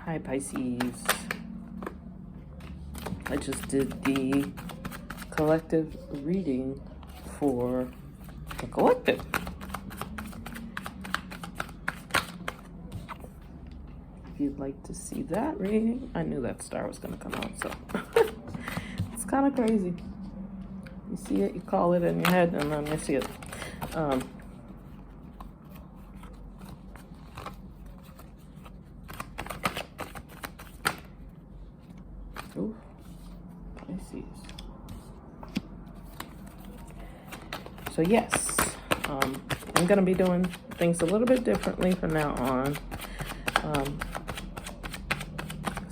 Hi, Pisces. I just did the collective reading for the collective. If you'd like to see that reading, I knew that star was going to come out, so it's kind of crazy. You see it, you call it in your head, and then you see it. Ooh, Pisces. So yes, I'm going to be doing things a little bit differently from now on.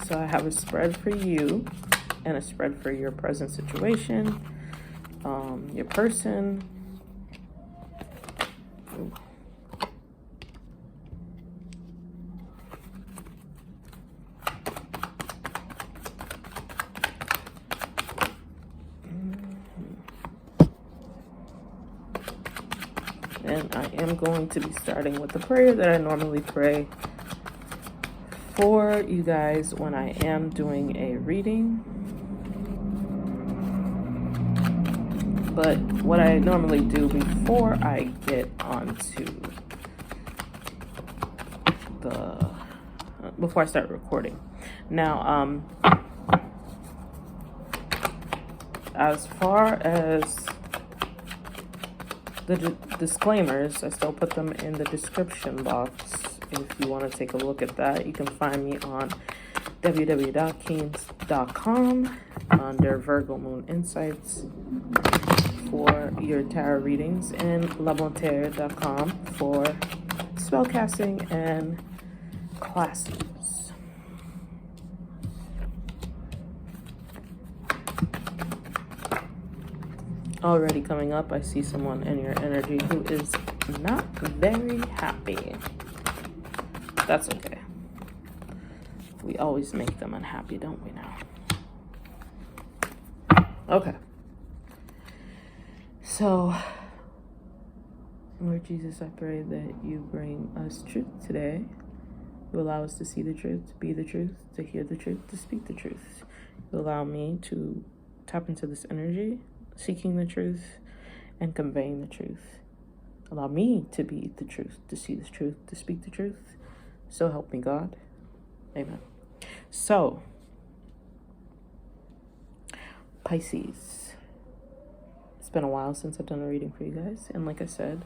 So I have a spread for you and a spread for your present situation, your person. Ooh. And I am going to be starting with the prayer that I normally pray for you guys when I am doing a reading. But what I normally do before I get onto before I start recording. Now, as far as the disclaimers, I still put them in the description box. If you want to take a look at that, you can find me on www.keens.com under Virgo Moon Insights for your tarot readings, and lamonterre.com for spellcasting and classes. Already coming up, I see someone in your energy who is not very happy. That's okay. We always make them unhappy, don't we now? Okay. So, Lord Jesus, I pray that you bring us truth today. You allow us to see the truth, to be the truth, to hear the truth, to speak the truth. You allow me to tap into this energy, seeking the truth and conveying the truth. Allow me to be the truth, to see the truth, to speak the truth. So help me God. Amen. So, Pisces. It's been a while since I've done a reading for you guys. And like I said,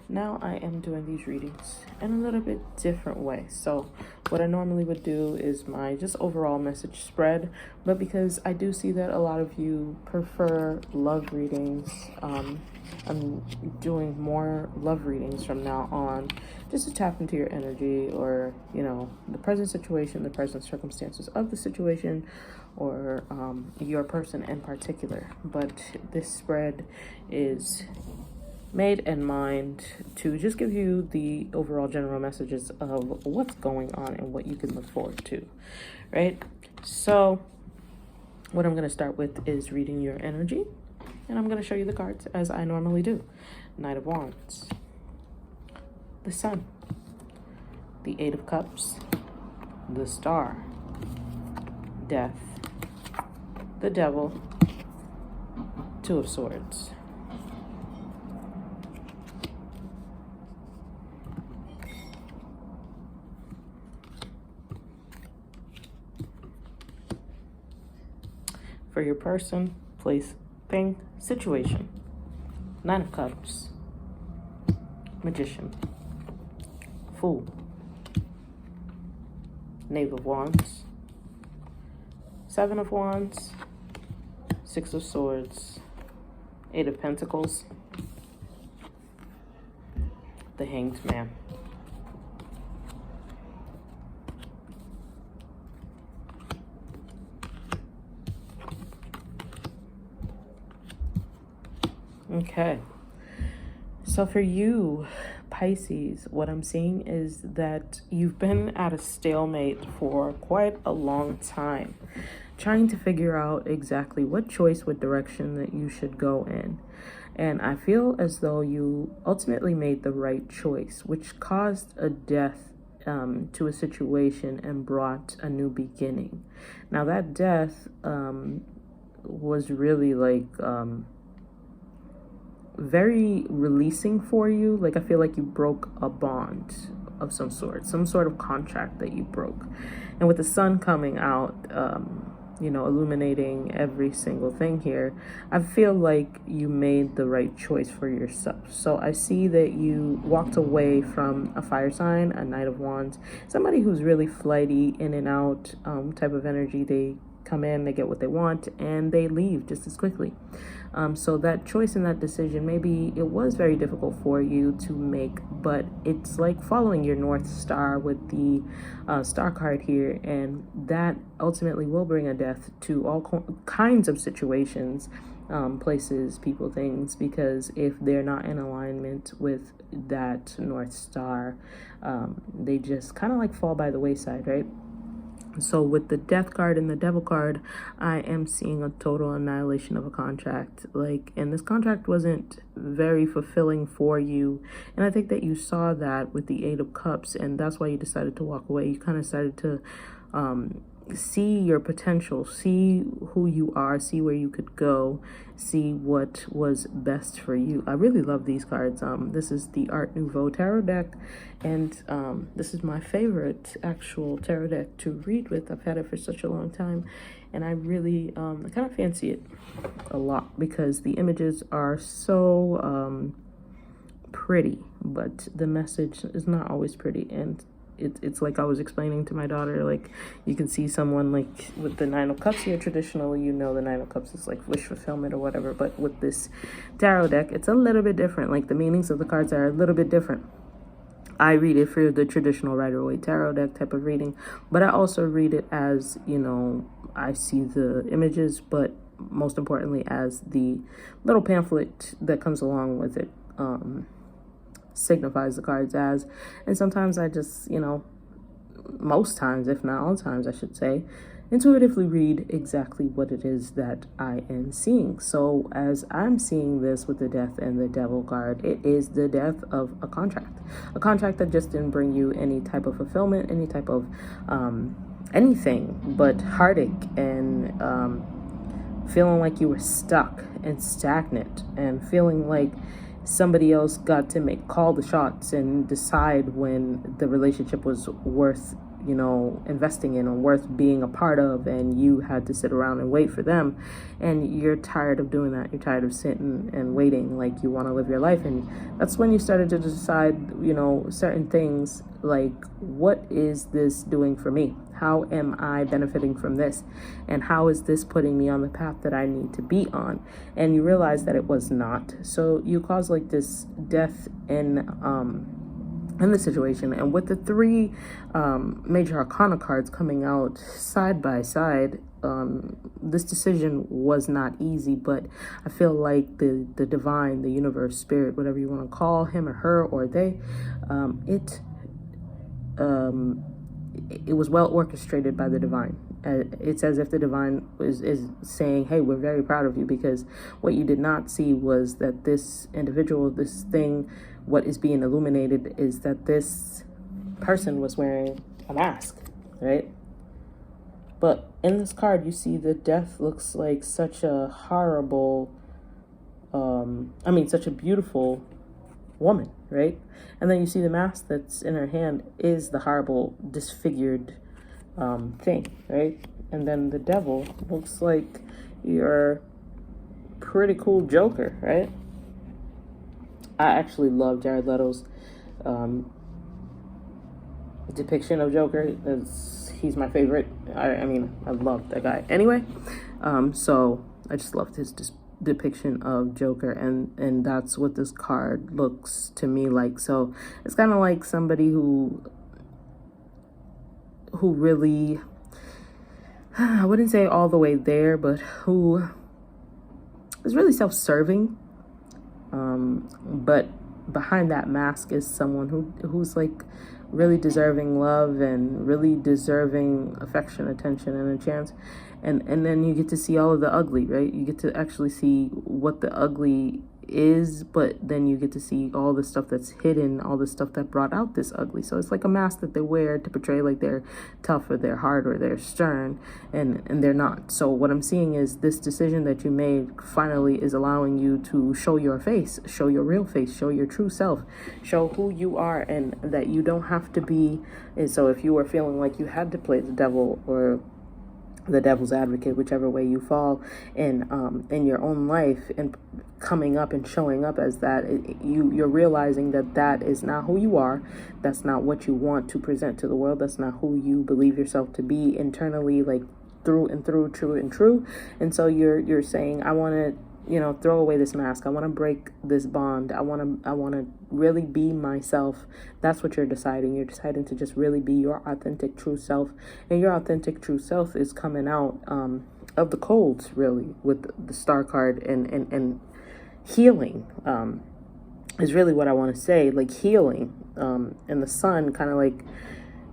now I am doing these readings in a little bit different way. So what I normally would do is my just overall message spread. But because I do see that a lot of you prefer love readings, I'm doing more love readings from now on, just to tap into your energy, or, you know, the present situation, the present circumstances of the situation, or your person in particular. But this spread is made in mind to just give you the overall general messages of what's going on and what you can look forward to, right? So what I'm going to start with is reading your energy, and I'm going to show you the cards as I normally do. Knight of Wands, the Sun, the Eight of Cups, the Star, Death, the Devil, Two of Swords. For your person, place, thing, situation. Nine of Cups, Magician, Fool, Knave of Wands, Seven of Wands, Six of Swords, Eight of Pentacles, the Hanged Man. Okay, so for you, Pisces, what I'm seeing is that you've been at a stalemate for quite a long time, trying to figure out exactly what choice, what direction that you should go in. And I feel as though you ultimately made the right choice, which caused a death to a situation and brought a new beginning. Now that death was really like very releasing for you. Like I feel like you broke a bond of some sort of contract that you broke. And with the sun coming out, illuminating every single thing here, I feel like you made the right choice for yourself. So I see that you walked away from a fire sign, a Knight of Wands, somebody who's really flighty, in and out type of energy. They come in, they get what they want, and they leave just as quickly. So that choice and that decision, maybe it was very difficult for you to make, but it's like following your North Star with the star card here, and that ultimately will bring a death to all kinds of situations, places, people, things, because if they're not in alignment with that North Star, they just kind of like fall by the wayside, right? So with the Death card and the Devil card, I am seeing a total annihilation of a contract. And this contract wasn't very fulfilling for you. And I think that you saw that with the Eight of Cups, and that's why you decided to walk away. You kind of decided to see your potential, see who you are, see where you could go, see what was best for you. I really love these cards. This is the Art Nouveau tarot deck, and this is my favorite actual tarot deck to read with. I've had it for such a long time, and I really I kind of fancy it a lot because the images are so pretty, but the message is not always pretty. And it's like I was explaining to my daughter, like you can see someone like with the Nine of Cups here. Traditionally, the Nine of Cups is like wish fulfillment or whatever, but with this tarot deck, it's a little bit different. Like the meanings of the cards are a little bit different. I read it for the traditional Rider-Waite tarot deck type of reading, but I also read it as, I see the images, but most importantly as the little pamphlet that comes along with it. Signifies the cards as, and sometimes I just, most times, if not all times, I should say, intuitively read exactly what it is that I am seeing. So as I'm seeing this with the Death and the Devil card, it is the death of a contract that just didn't bring you any type of fulfillment, any type of anything but heartache and feeling like you were stuck and stagnant and feeling like somebody else got to call the shots and decide when the relationship was worth, investing in or worth being a part of, and you had to sit around and wait for them. And you're tired of doing that. You're tired of sitting and waiting. Like, you want to live your life. And that's when you started to decide, certain things like, what is this doing for me? How am I benefiting from this? And how is this putting me on the path that I need to be on? And you realize that it was not. So you cause like this death in the situation. And with the three major arcana cards coming out side by side, this decision was not easy, but I feel like the divine, the universe, spirit, whatever you want to call him or her or they, it was well orchestrated by the divine. It's as if the divine is saying, hey, we're very proud of you, because what you did not see was that this individual, this thing, what is being illuminated is that this person was wearing a mask, right? But in this card, you see the death looks like such a horrible, such a beautiful woman, right? And then you see the mask that's in her hand is the horrible, disfigured thing, right? And then the devil looks like your pretty cool Joker, right? I actually love Jared Leto's depiction of Joker. He's my favorite. I love that guy. Anyway, so I just loved his depiction of Joker, and that's what this card looks to me like. So it's kind of like somebody who really, I wouldn't say all the way there, but who is really self-serving, but behind that mask is someone who's like really deserving love and really deserving affection, attention, and a chance. And then you get to see all of the ugly, right? You get to actually see what the ugly is, but then you get to see all the stuff that's hidden, all the stuff that brought out this ugly. So it's like a mask that they wear to portray like they're tough or they're hard or they're stern, and they're not. So what I'm seeing is this decision that you made finally is allowing you to show your face, show your real face, show your true self, show who you are, and that you don't have to be. And so if you were feeling like you had to play the devil or the devil's advocate, whichever way you fall in your own life, and coming up and showing up as that, you're realizing that that is not who you are. That's not what you want to present to the world. That's not who you believe yourself to be internally, like through and through, true and true. And so you're saying, I want to, throw away this mask. I want to break this bond. I want to really be myself. That's what you're deciding. You're deciding to just really be your authentic true self. And your authentic true self is coming out of the colds, really, with the star card, and healing is really what I want to say. Like healing, and the sun kind of like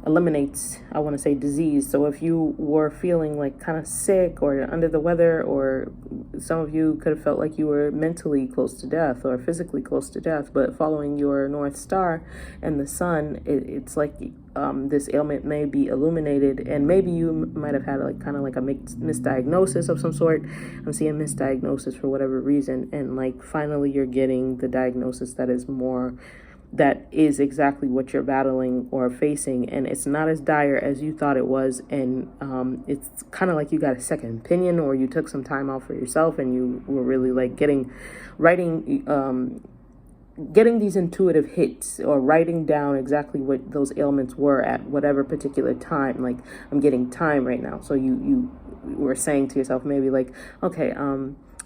eliminates, I want to say, disease. So if you were feeling like kind of sick or under the weather, or some of you could have felt like you were mentally close to death or physically close to death, but following your North Star and the sun, it's like this ailment may be illuminated, and maybe you might have had like kind of like a misdiagnosis of some sort. I'm seeing misdiagnosis for whatever reason, and like finally you're getting the diagnosis that is exactly what you're battling or facing, and it's not as dire as you thought it was. And it's kind of like you got a second opinion, or you took some time out for yourself, and you were really like getting these intuitive hits, or writing down exactly what those ailments were at whatever particular time. Like, I'm getting time right now. So you were saying to yourself, maybe like, okay,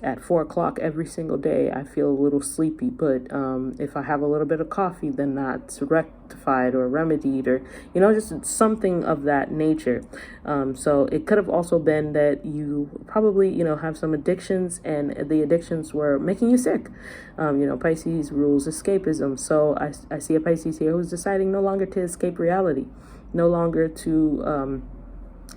at 4 o'clock every single day, I feel a little sleepy, but if I have a little bit of coffee, then that's rectified or remedied, or, just something of that nature. So it could have also been that you probably, have some addictions, and the addictions were making you sick. Pisces rules escapism. So I see a Pisces here who's deciding no longer to escape reality, no longer to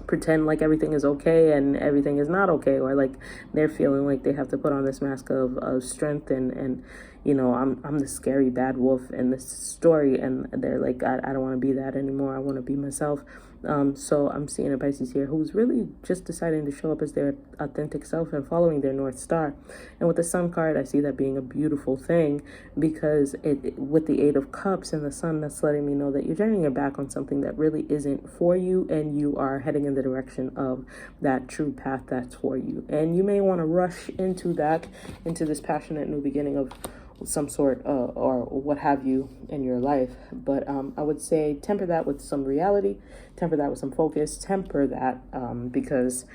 pretend like everything is okay and everything is not okay, or like they're feeling like they have to put on this mask of strength, and I'm the scary bad wolf in this story, and they're like, I don't want to be that anymore. I want to be myself. So I'm seeing a Pisces here who's really just deciding to show up as their authentic self and following their North Star. And with the Sun card, I see that being a beautiful thing, because with the Eight of Cups and the Sun, that's letting me know that you're turning your back on something that really isn't for you, and you are heading in the direction of that true path that's for you. And you may want to rush into this passionate new beginning of some sort, or what have you in your life. But I would say temper that with some reality, temper that with some focus, temper that because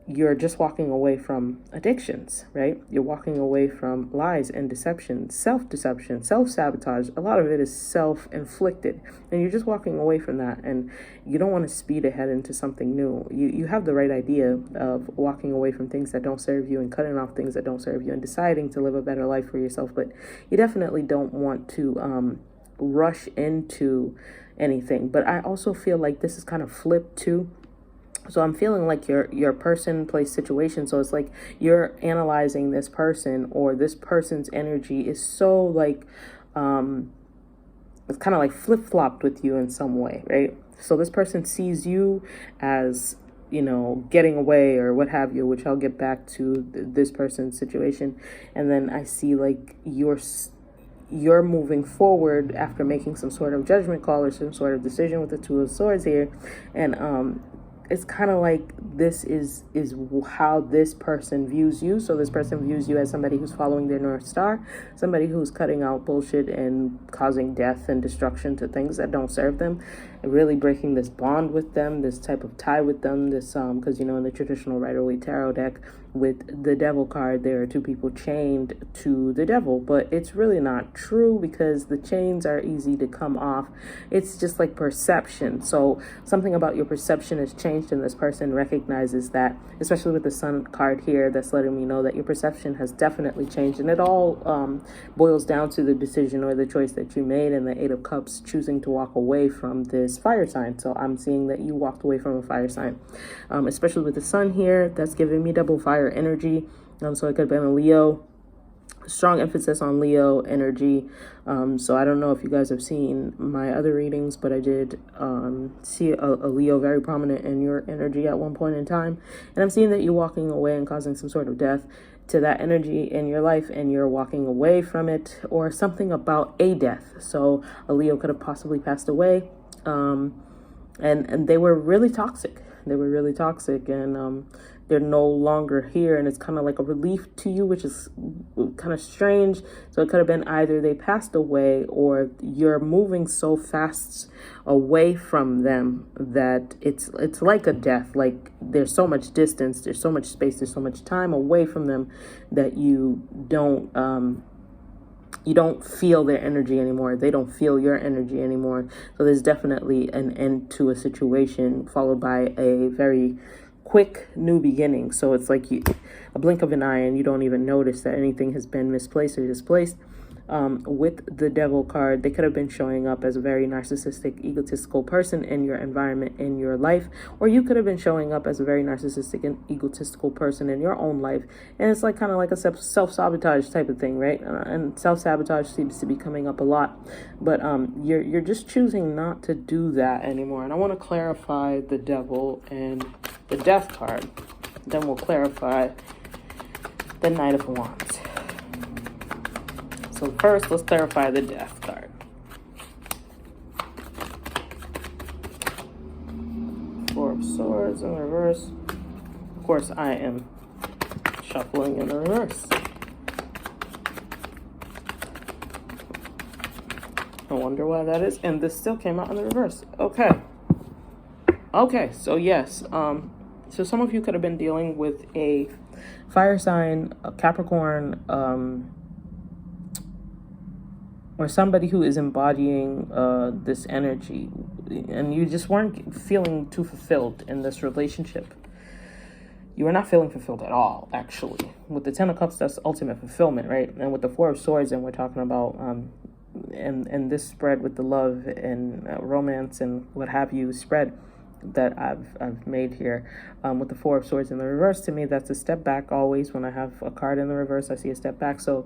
you're just walking away from addictions, right? You're walking away from lies and deception, self-deception, self-sabotage. A lot of it is self-inflicted, and you're just walking away from that, and you don't want to speed ahead into something new. You have the right idea of walking away from things that don't serve you and cutting off things that don't serve you and deciding to live a better life for yourself, but you definitely don't want to rush into anything. But I also feel like this is kind of flipped too. So I'm feeling like your person, place, situation. So it's like you're analyzing this person, or this person's energy is so like, it's kind of like flip-flopped with you in some way, right? So this person sees you as, getting away or what have you, which I'll get back to this person's situation. And then I see like you're moving forward after making some sort of judgment call or some sort of decision with the Two of Swords here. And, it's kind of like this is how this person views you. So this person views you as somebody who's following their North Star, somebody who's cutting out bullshit and causing death and destruction to things that don't serve them, and really breaking this bond with them, this type of tie with them, this because in the traditional Rider-Waite tarot deck with the Devil card, there are two people chained to the devil, but it's really not true, because the chains are easy to come off. It's just like perception. So something about your perception has changed, and this person recognizes that, especially with the Sun card here, that's letting me know that your perception has definitely changed. And it all boils down to the decision or the choice that you made, and the Eight of Cups choosing to walk away from this fire sign. So I'm seeing that you walked away from a fire sign, especially with the Sun here. That's giving me double fire energy. So it could have been a Leo, strong emphasis on Leo energy. So I don't know if you guys have seen my other readings, but I did see a Leo very prominent in your energy at one point in time. And I'm seeing that you're walking away and causing some sort of death to that energy in your life, and you're walking away from it, or something about a death. So a Leo could have possibly passed away. And they were really toxic. They were really toxic, and they're no longer here, and it's kind of like a relief to you, which is kind of strange. So it could have been either they passed away, or you're moving so fast away from them that it's like a death. Like there's so much distance, there's so much space, there's so much time away from them that you don't feel their energy anymore. They don't feel your energy anymore. So there's definitely an end to a situation, followed by a very quick new beginning. So it's like a blink of an eye, and you don't even notice that anything has been misplaced or displaced. With the Devil card, they could have been showing up as a very narcissistic, egotistical person in your environment, in your life, or you could have been showing up as a very narcissistic and egotistical person in your own life. And it's like kind of like a self-sabotage type of thing, right? And self-sabotage seems to be coming up a lot, but you're just choosing not to do that anymore. And I want to clarify the Devil and the Death card. Then we'll clarify the Knight of Wands. So first, let's clarify the Death card. Four of Swords in reverse. Of course, I am shuffling in the reverse. I wonder why that is. And this still came out in the reverse. Okay, so yes. So some of you could have been dealing with a fire sign, a Capricorn, or somebody who is embodying this energy, and you just weren't feeling too fulfilled in this relationship. You were not feeling fulfilled at all, actually. With the Ten of Cups, that's ultimate fulfillment, right? And with the Four of Swords, and we're talking about, and this spread with the love and romance and what have you spread that I've made here, with the Four of Swords in the reverse, to me that's a step back. Always when I have a card in the reverse, I see a step back. So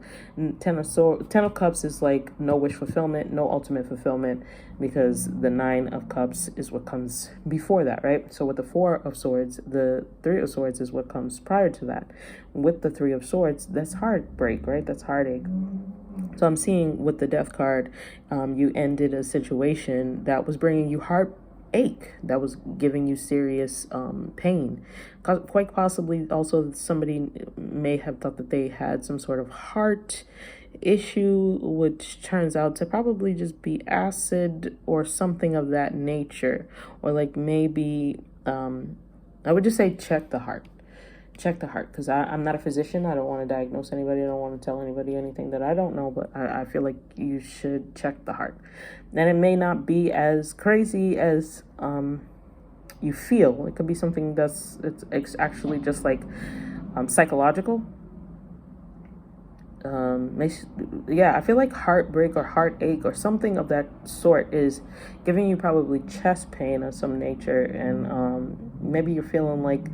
Ten of Cups is like no wish fulfillment, no ultimate fulfillment, because the Nine of Cups is what comes before that, right? So with the Four of Swords, the Three of Swords is what comes prior to that. With the Three of Swords, that's heartbreak, right? That's heartache. So I'm seeing with the Death card, you ended a situation that was bringing you heartache, that was giving you serious pain. Quite possibly also somebody may have thought that they had some sort of heart issue, which turns out to probably just be acid or something of that nature. Or like maybe, I would just say check the heart. Check the heart, because I'm not a physician. I don't want to diagnose anybody. I don't want to tell anybody anything that I don't know, but I feel like you should check the heart. And it may not be as crazy as you feel. It could be something it's actually just like psychological. I feel like heartbreak or heartache or something of that sort is giving you probably chest pain of some nature, and maybe you're feeling like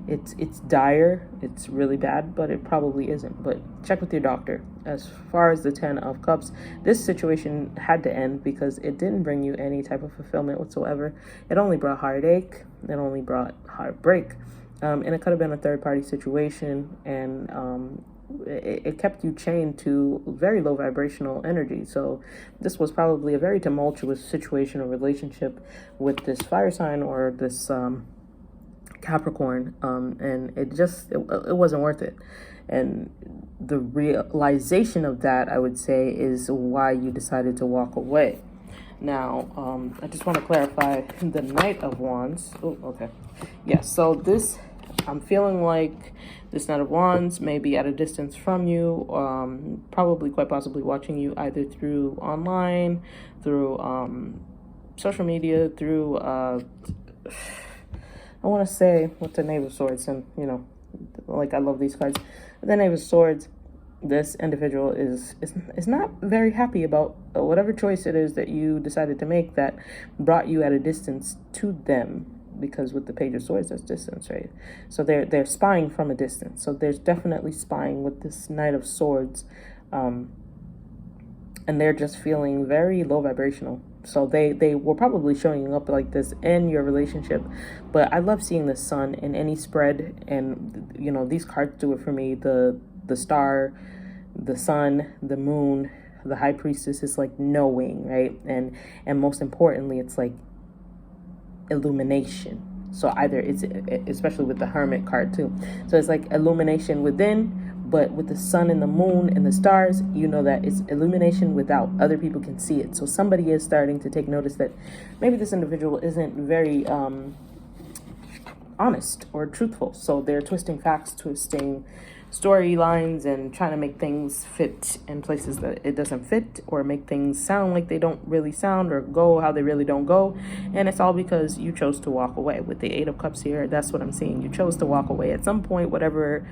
it's dire, it's really bad, but it probably isn't. But check with your doctor. As far as the Ten of Cups, this situation had to end because it didn't bring you any type of fulfillment whatsoever. It only brought heartache, it only brought heartbreak, and it could have been a third-party situation, and it kept you chained to very low vibrational energy. So this was probably a very tumultuous situation or relationship with this fire sign or this Capricorn, and it wasn't worth it. And the realization of that, I would say, is why you decided to walk away. Now, I just want to clarify the Knight of Wands. Oh, okay. Yes, so this, I'm feeling like this Knight of Wands may be at a distance from you, probably quite possibly watching you either through online, through social media, through I want to say with the Knave of Swords, and like I love these cards. The Knave of Swords, this individual is not very happy about whatever choice it is that you decided to make that brought you at a distance to them. Because with the Page of Swords, that's distance, right? So they're spying from a distance. So there's definitely spying with this Knight of Swords. And they're just feeling very low vibrational. So they were probably showing up like this in your relationship. But I love seeing the sun in any spread. And, you know, these cards do it for me. The star, the sun, the moon, the high priestess is like knowing, right? And most importantly, it's like illumination. So either it's, especially with the hermit card too. So it's like illumination within, but with the sun and the moon and the stars, you know that it's illumination without. Other people can see it. So somebody is starting to take notice that maybe this individual isn't very honest or truthful. So they're twisting facts, twisting storylines, and trying to make things fit in places that it doesn't fit, or make things sound like they don't really sound, or go how they really don't go. And it's all because you chose to walk away. With the 8 of Cups here, that's what I'm seeing. You chose to walk away at some point, whatever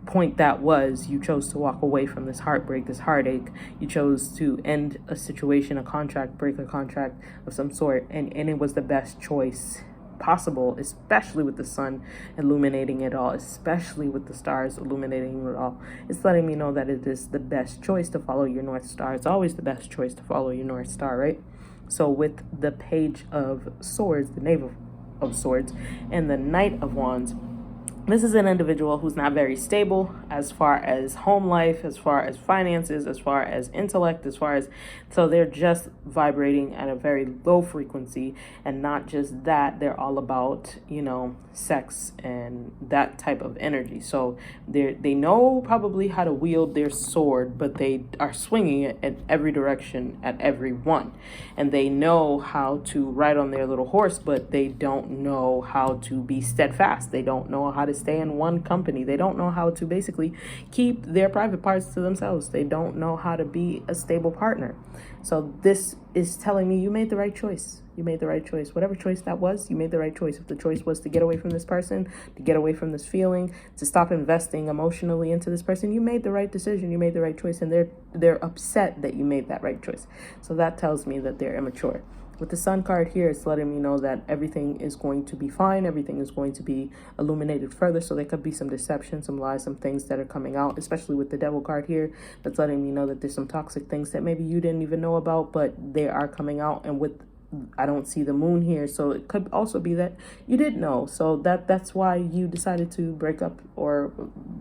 point that was. You chose to walk away from this heartbreak, this heartache. You chose to end a situation, a contract, break a contract of some sort, and it was the best choice possible, especially with the sun illuminating it all, especially with the stars illuminating it all. It's letting me know that it is the best choice to follow your North Star. It's always the best choice to follow your North Star, right? So with the Page of Swords, the Knave of Swords, and the Knight of Wands, this is an individual who's not very stable as far as home life, as far as finances, as far as intellect, so they're just vibrating at a very low frequency. And not just that, they're all about, you know, sex and that type of energy. So they know probably how to wield their sword, but they are swinging it at every direction, at everyone. And they know how to ride on their little horse, but they don't know how to be steadfast. They don't know how to stay in one company. They don't know how to basically keep their private parts to themselves. They don't know how to be a stable partner. So this is telling me you made the right choice. You made the right choice. Whatever choice that was, you made the right choice. If the choice was to get away from this person, to get away from this feeling, to stop investing emotionally into this person, you made the right decision. You made the right choice, and they're upset that you made that right choice. So that tells me that they're immature. With the Sun card here, it's letting me know that everything is going to be fine. Everything is going to be illuminated further. So there could be some deception, some lies, some things that are coming out, especially with the Devil card here. That's letting me know that there's some toxic things that maybe you didn't even know about, but they are coming out. And with, I don't see the moon here, so it could also be that you did know. So that's why you decided to break up or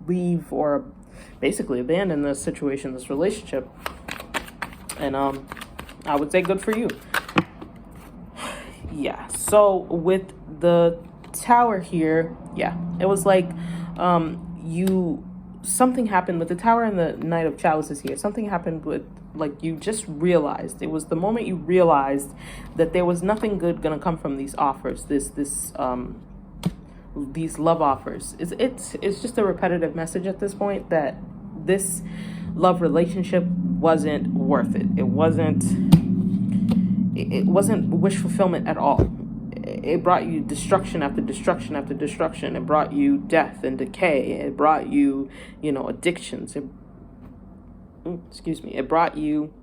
leave or basically abandon this situation, this relationship. And I would say good for you. Yeah, so with the Tower here, yeah, it was like something happened with the Tower and the Knight of Chalices here. Something happened with, like, you just realized. It was the moment you realized that there was nothing good gonna come from these offers, these love offers. It's just a repetitive message at this point that this love relationship wasn't worth it. It wasn't wish fulfillment at all. It brought you destruction after destruction after destruction. It brought you death and decay. It brought you, addictions. It brought you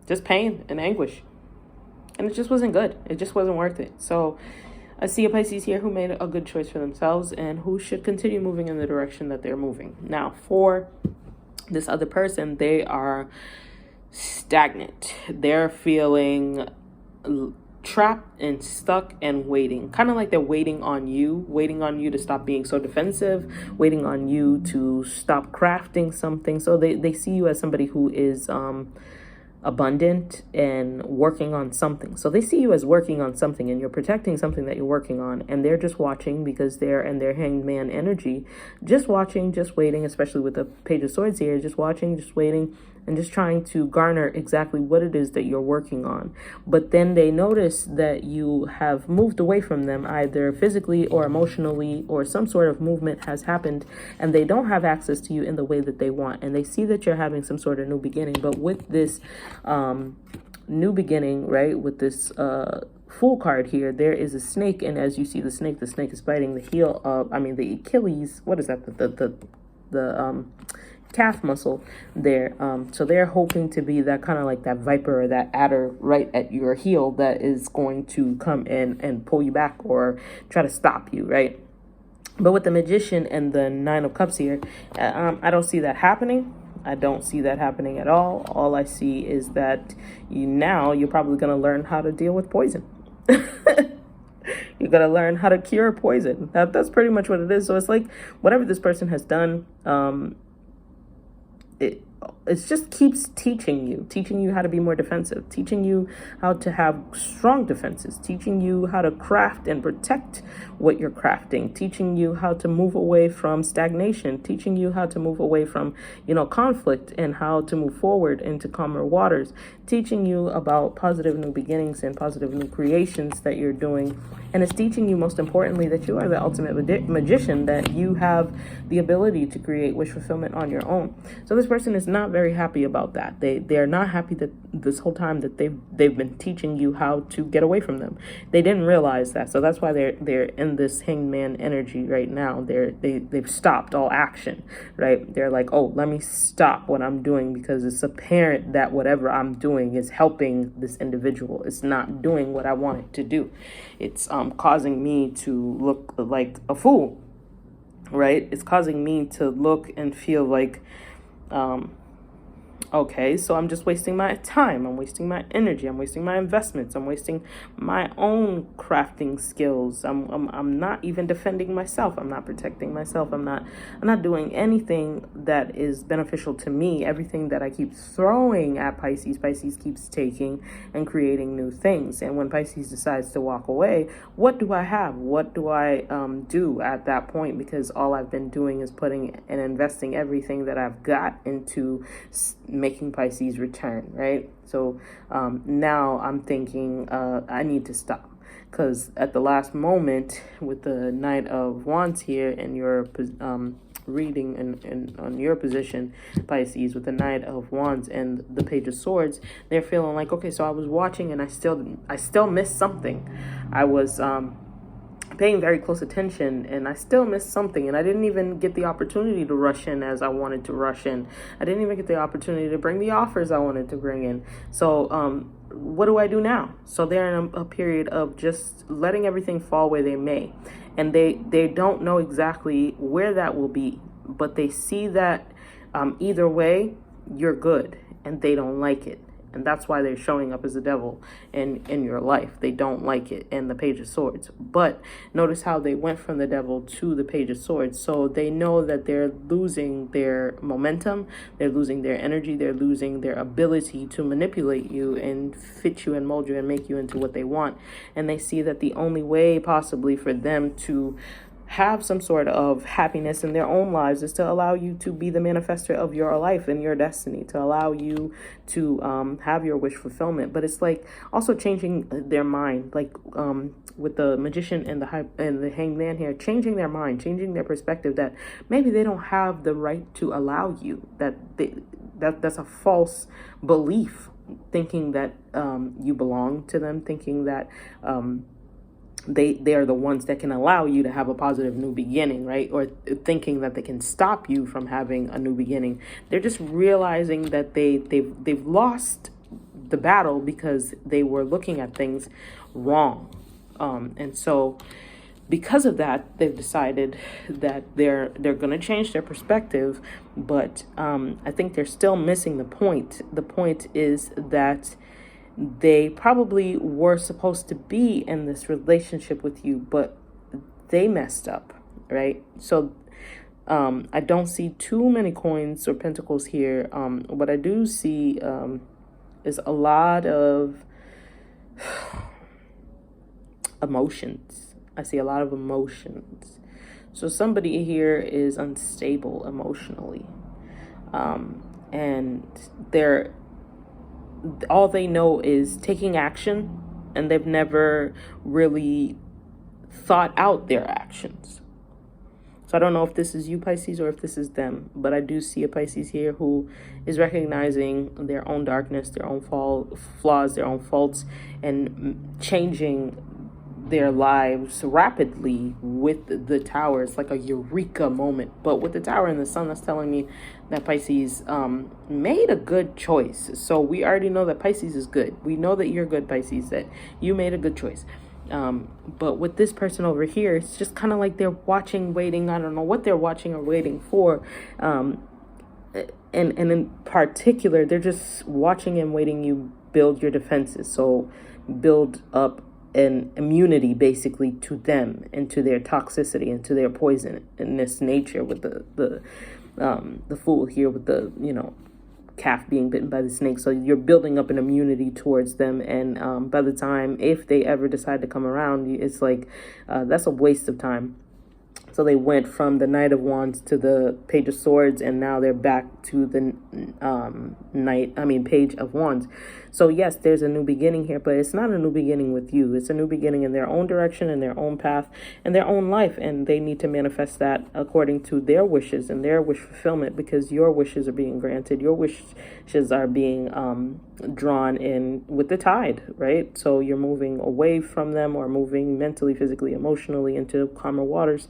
just pain and anguish. And it just wasn't good. It just wasn't worth it. So I see a Pisces here who made a good choice for themselves and who should continue moving in the direction that they're moving. Now, for this other person, they are stagnant. They're feeling trapped and stuck and waiting, kind of like they're waiting on you to stop being so defensive, waiting on you to stop crafting something. So they see you as somebody who is abundant and working on something. So they see you as working on something, and you're protecting something that you're working on, and they're just watching because they're in their hanged man energy, just watching, just waiting, especially with the Page of Swords here, just watching, just waiting, and just trying to garner exactly what it is that you're working on. But then they notice that you have moved away from them, either physically or emotionally, or some sort of movement has happened, and they don't have access to you in the way that they want. And they see that you're having some sort of new beginning. But with this new beginning, right, with this Fool card here, there is a snake, and as you see the snake is biting the heel of, the Achilles, what is that, the calf muscle there. So they're hoping to be that kind of like that viper or that adder right at your heel that is going to come in and pull you back or try to stop you, right? But with the Magician and the Nine of Cups here, I don't see that happening. I don't see that happening at all. All I see is that you're probably going to learn how to deal with poison. You're going to learn how to cure poison. That's pretty much what it is. So it's like whatever this person has done, it just keeps teaching you how to be more defensive, teaching you how to have strong defenses, teaching you how to craft and protect what you're crafting, teaching you how to move away from stagnation, teaching you how to move away from, conflict, and how to move forward into calmer waters, teaching you about positive new beginnings and positive new creations that you're doing. And it's teaching you, most importantly, that you are the ultimate magician, that you have the ability to create wish fulfillment on your own. So this person is not very happy about that. They're not happy that this whole time that they've been teaching you how to get away from them. They didn't realize that. So that's why they're in this hangman energy right now. They've stopped all action, right? They're like, oh, let me stop what I'm doing because it's apparent that whatever I'm doing is helping this individual. It's not doing what I want it to do. It's causing me to look like a fool, right? It's causing me to look and feel like, okay, so I'm just wasting my time. I'm wasting my energy. I'm wasting my investments. I'm wasting my own crafting skills. I'm not even defending myself. I'm not protecting myself. I'm not doing anything that is beneficial to me. Everything that I keep throwing at Pisces keeps taking and creating new things. And when Pisces decides to walk away, what do I have? What do I do at that point? Because all I've been doing is putting and investing everything that I've got into making Pisces return, right? So now I'm thinking I need to stop, because at the last moment with the Knight of Wands here in your reading and on your position, Pisces, with the Knight of Wands and the Page of Swords, they're feeling like, okay, so I was watching and I still missed something. I was paying very close attention and I still missed something, and I didn't even get the opportunity to rush in as I wanted to rush in. I didn't even get the opportunity to bring the offers I wanted to bring in. So what do I do now? So they're in a period of just letting everything fall where they may, and they don't know exactly where that will be, but they see that either way you're good, and they don't like it. And that's why they're showing up as a devil in your life. They don't like it. And the Page of Swords. But notice how they went from the devil to the Page of Swords. So they know that they're losing their momentum. They're losing their energy. They're losing their ability to manipulate you and fit you and mold you and make you into what they want. And they see that the only way possibly for them to have some sort of happiness in their own lives is to allow you to be the manifester of your life and your destiny, to allow you to have your wish fulfillment. But it's like also changing their mind, like with the Magician and the Hangman here, changing their mind, changing their perspective, that maybe they don't have the right to allow you, that's a false belief, thinking that you belong to them, thinking that they are the ones that can allow you to have a positive new beginning, right? Or thinking that they can stop you from having a new beginning. They're just realizing that they've lost the battle because they were looking at things wrong. And so because of that, they've decided that they're going to change their perspective. But I think they're still missing the point. The point is that they probably were supposed to be in this relationship with you, but they messed up, right? So I don't see too many coins or pentacles here. What I do see is a lot of emotions. I see a lot of emotions. So somebody here is unstable emotionally. And all they know is taking action, and they've never really thought out their actions. So I don't know if this is you, Pisces, or if this is them, but I do see a Pisces here who is recognizing their own darkness, their own flaws, their own faults, and changing their lives rapidly with the Tower. It's like a eureka moment. But with the Tower and the Sun, that's telling me that Pisces made a good choice. So we already know that Pisces is good. We know that you're good, Pisces, that you made a good choice. But with this person over here, it's just kind of like they're watching, waiting. I don't know what they're watching or waiting for. and in particular, they're just watching and waiting you build your defenses. So build up an immunity basically to them and to their toxicity and to their poisonous nature, with the fool here with the, calf being bitten by the snake. So you're building up an immunity towards them, and by the time, if they ever decide to come around, it's like that's a waste of time. So they went from the Knight of Wands to the Page of Swords, and now they're back to the Page of Wands. So yes, there's a new beginning here, but it's not a new beginning with you. It's a new beginning in their own direction, in their own path, in their own life, and they need to manifest that according to their wishes and their wish fulfillment, because your wishes are being granted. Your wishes are being drawn in with the tide, right? So you're moving away from them, or moving mentally, physically, emotionally into calmer waters.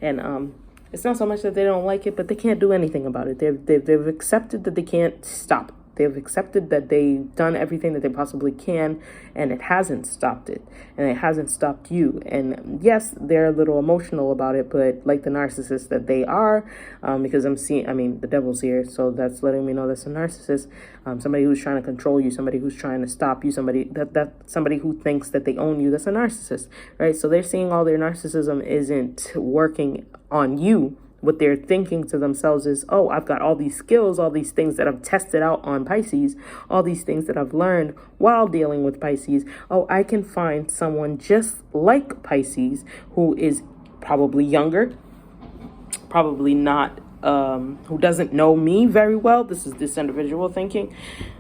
And it's not so much that they don't like it, but they can't do anything about it. They've accepted that they can't stop it. They've accepted that they've done everything that they possibly can, and it hasn't stopped it, and it hasn't stopped you. And yes, they're a little emotional about it, but like the narcissist that they are, because the devil's here, so that's letting me know that's a narcissist, somebody who's trying to control you, somebody who's trying to stop you, somebody who thinks that they own you. That's a narcissist, right? So they're seeing all their narcissism isn't working on you. What they're thinking to themselves is, oh, I've got all these skills, all these things that I've tested out on Pisces, all these things that I've learned while dealing with Pisces. Oh, I can find someone just like Pisces who is probably younger, probably not, who doesn't know me very well. This is this individual thinking.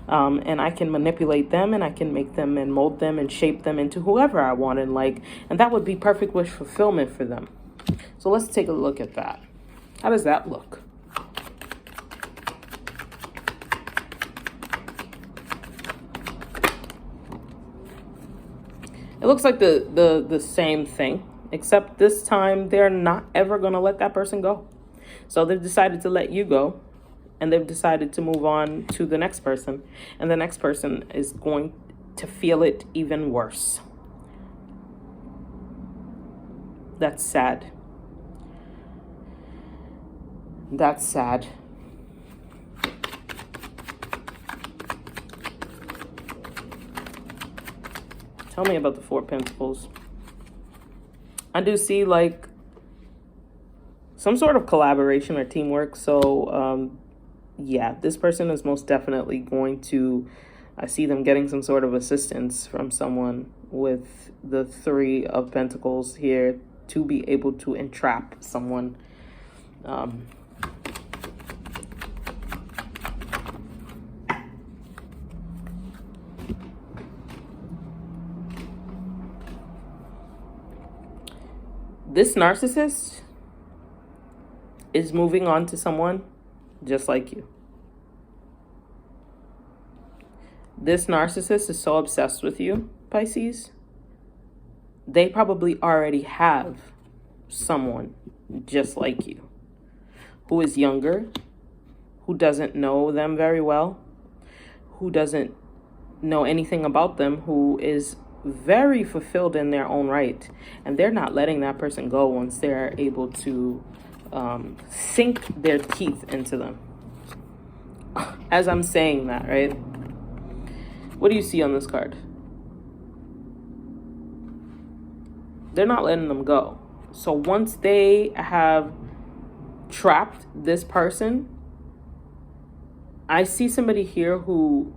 And I can manipulate them, and I can make them and mold them and shape them into whoever I want and like. And that would be perfect wish fulfillment for them. So let's take a look at that. How does that look? It looks like the same thing, except this time they're not ever going to let that person go. So they've decided to let you go, and they've decided to move on to the next person, and the next person is going to feel it even worse. That's sad. That's sad. Tell me about the Four of Pentacles. I do see like some sort of collaboration or teamwork. So yeah, this person is most definitely going to, I see them getting some sort of assistance from someone with the Three of Pentacles here to be able to entrap someone. This narcissist is moving on to someone just like you. This narcissist is so obsessed with you, Pisces. They probably already have someone just like you, who is younger, who doesn't know them very well, who doesn't know anything about them, who is very fulfilled in their own right, and they're not letting that person go once they're able to sink their teeth into them. As I'm saying that, right? What do you see on this card? They're not letting them go. So once they have trapped this person, I see somebody here who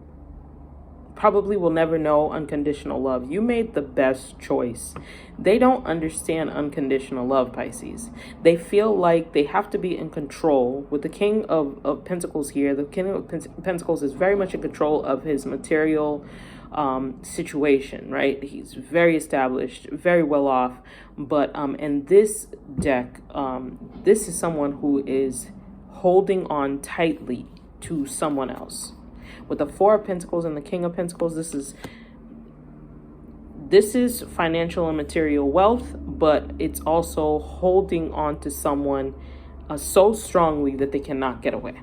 probably will never know unconditional love. You made the best choice. They don't understand unconditional love, Pisces. They feel like they have to be in control. With the King of Pentacles here, the King of Pentacles is very much in control of his material situation, right? He's very established, very well off. But in this deck, this is someone who is holding on tightly to someone else. With the Four of Pentacles and the King of Pentacles, this is financial and material wealth, but it's also holding on to someone so strongly that they cannot get away.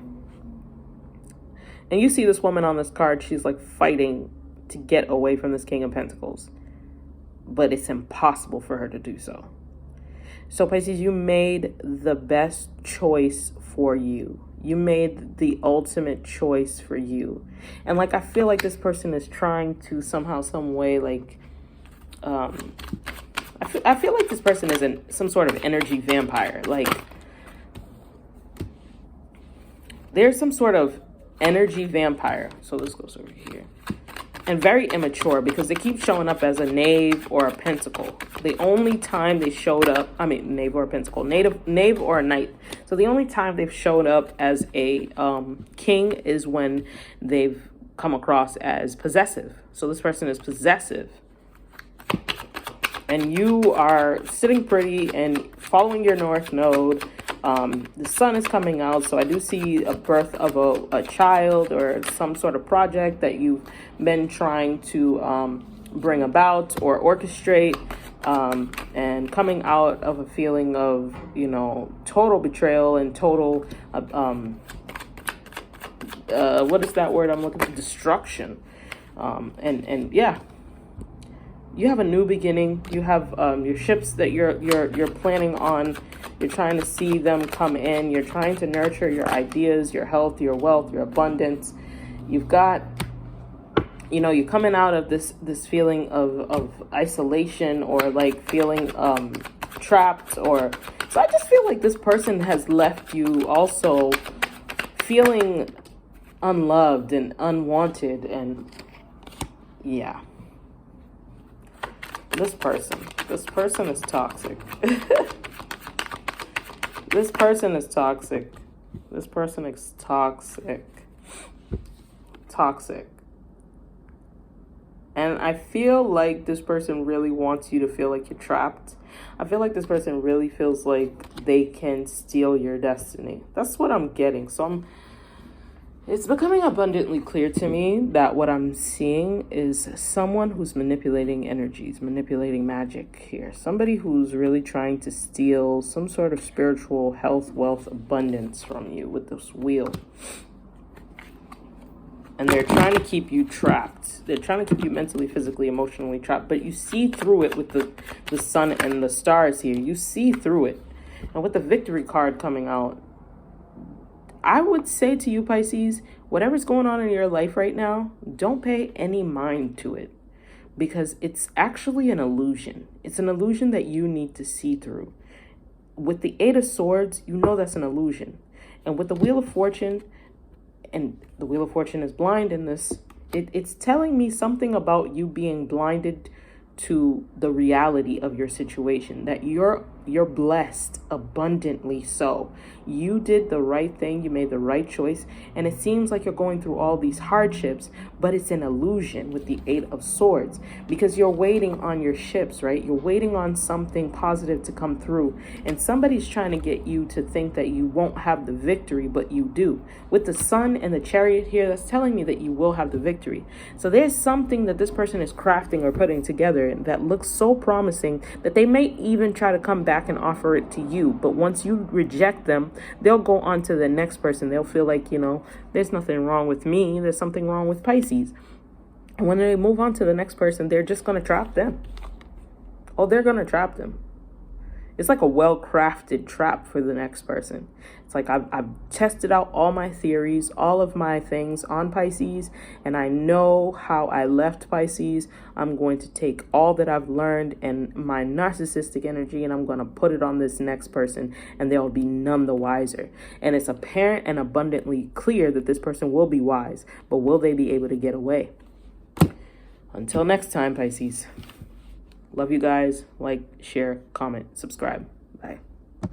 And you see this woman on this card, she's like fighting to get away from this King of Pentacles, but it's impossible for her to do so. So Pisces, you made the best choice for you. You made the ultimate choice for you. And like, I feel like this person is trying to somehow, some way, like, I feel like this person is some sort of energy vampire. Like, there's some sort of energy vampire. So this goes over here. And very immature, because they keep showing up as a knave or a pentacle. The only time they showed up, knave or a pentacle, knave or a knight. So the only time they've showed up as a king is when they've come across as possessive. So this person is possessive. And you are sitting pretty and following your north node. The sun is coming out, so I do see a birth of a child or some sort of project that you've been trying to bring about or orchestrate, and coming out of a feeling of, total betrayal and total, what is that word I'm looking for? Destruction. And yeah. You have a new beginning. You have your ships that you're planning on. You're trying to see them come in. You're trying to nurture your ideas, your health, your wealth, your abundance. You've got, you're coming out of this feeling of isolation, or like feeling trapped, or so I just feel like this person has left you also feeling unloved and unwanted, and yeah. This person is toxic. This person is toxic. This person is toxic. Toxic. And I feel like this person really wants you to feel like you're trapped. I feel like this person really feels like they can steal your destiny. That's what I'm getting. So it's becoming abundantly clear to me that what I'm seeing is someone who's manipulating energies, manipulating magic here. Somebody who's really trying to steal some sort of spiritual health, wealth, abundance from you with this wheel. And they're trying to keep you trapped. They're trying to keep you mentally, physically, emotionally trapped. But you see through it with the sun and the stars here. You see through it. And with the victory card coming out, I would say to you, Pisces, whatever's going on in your life right now, don't pay any mind to it, because it's actually an illusion. It's an illusion that you need to see through. With the Eight of Swords, you know that's an illusion. And with the Wheel of Fortune, and the Wheel of Fortune is blind in this, it's telling me something about you being blinded to the reality of your situation, that you're blessed abundantly. So you did the right thing, you made the right choice, and it seems like you're going through all these hardships, but it's an illusion with the Eight of Swords, because you're waiting on your ships, right? You're waiting on something positive to come through, and somebody's trying to get you to think that you won't have the victory, but you do. With the Sun and the Chariot here, that's telling me that you will have the victory. So there's something that this person is crafting or putting together that looks so promising that they may even try to come back and offer it to you. But once you reject them, they'll go on to the next person. They'll feel like, there's nothing wrong with me. There's something wrong with Pisces. And when they move on to the next person, they're just going to trap them. Oh, they're going to trap them. It's like a well-crafted trap for the next person. It's like I've tested out all my theories, all of my things on Pisces, and I know how I left Pisces. I'm going to take all that I've learned and my narcissistic energy, and I'm going to put it on this next person, and they'll be none the wiser. And it's apparent and abundantly clear that this person will be wise, but will they be able to get away? Until next time, Pisces. Love you guys. Like, share, comment, subscribe. Bye.